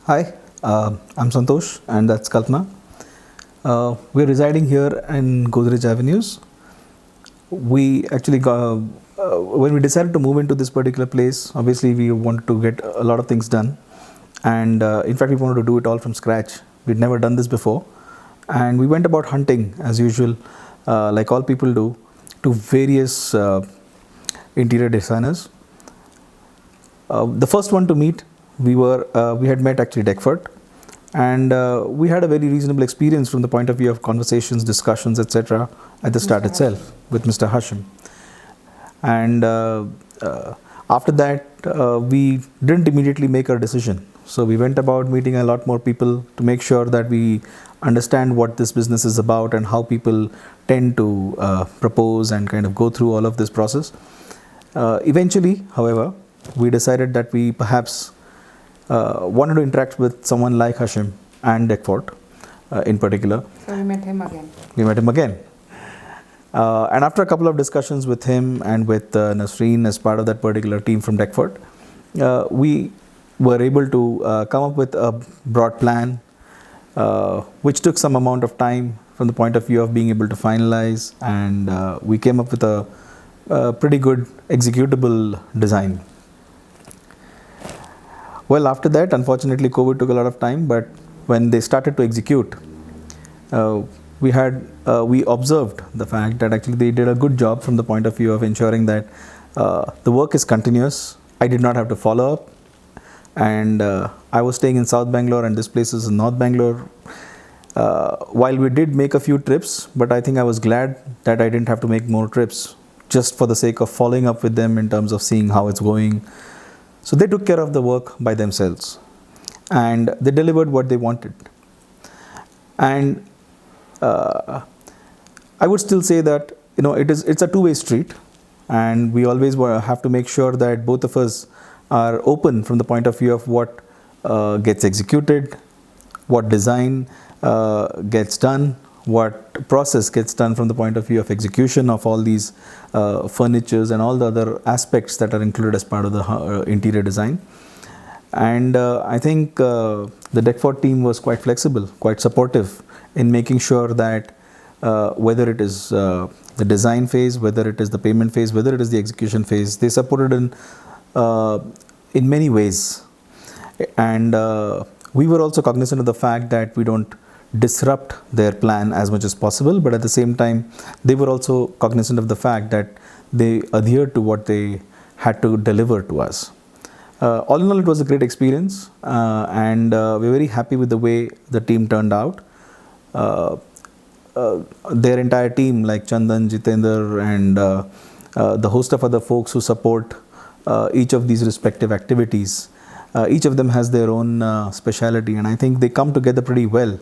Hi, I'm Santosh and that's Kalpana. We're residing here in Godrej Avenues. We actually got, when we decided to move into this particular place, obviously we wanted to get a lot of things done. And in fact, we wanted to do it all from scratch. We'd never done this before. And we went about hunting as usual, like all people do, to various interior designers. The first one to meet, we had met actually DECFORT, and we had a very reasonable experience from the point of view of conversations, discussions, etc. at the start itself with Mr. Hashim. And after that, we didn't immediately make our decision. So we went about meeting a lot more people to make sure that we understand what this business is about and how people tend to propose and kind of go through all of this process. Eventually, however, we decided that we perhaps wanted to interact with someone like Hashim and DECFORT in particular. So we met him again. We met him again. And after a couple of discussions with him and with Nasreen as part of that particular team from DECFORT, we were able to come up with a broad plan, which took some amount of time from the point of view of being able to finalize, and we came up with a pretty good executable design. Well, after that, unfortunately, COVID took a lot of time, but when they started to execute, we observed the fact that actually they did a good job from the point of view of ensuring that the work is continuous. I did not have to follow up, and I was staying in South Bangalore and this place is in North Bangalore. While we did make a few trips, but I think I was glad that I didn't have to make more trips just for the sake of following up with them in terms of seeing how it's going. So they took care of the work by themselves and they delivered what they wanted. And I would still say that it's a two-way street, and we always have to make sure that both of us are open from the point of view of what gets executed, what design gets done, what process gets done from the point of view of execution of all these furnitures and all the other aspects that are included as part of the interior design. And I think the DECFORT team was quite flexible, quite supportive in making sure that whether it is the design phase, whether it is the payment phase, whether it is the execution phase, they supported in many ways. And we were also cognizant of the fact that we don't disrupt their plan as much as possible, but at the same time they were also cognizant of the fact that they adhered to what they had to deliver to us. All in all, it was a great experience, and we're very happy with the way the team turned out. Their entire team, like Chandan, Jitender, and the host of other folks who support each of these respective activities, each of them has their own speciality, and I think they come together pretty well.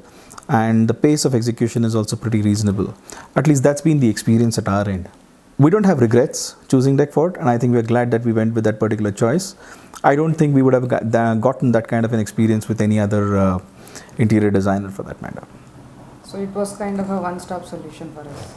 And the pace of execution is also pretty reasonable. At least that's been the experience at our end. We don't have regrets choosing DECFORT, and I think we're glad that we went with that particular choice. I don't think we would have gotten that kind of an experience with any other interior designer for that matter. So it was kind of a one-stop solution for us.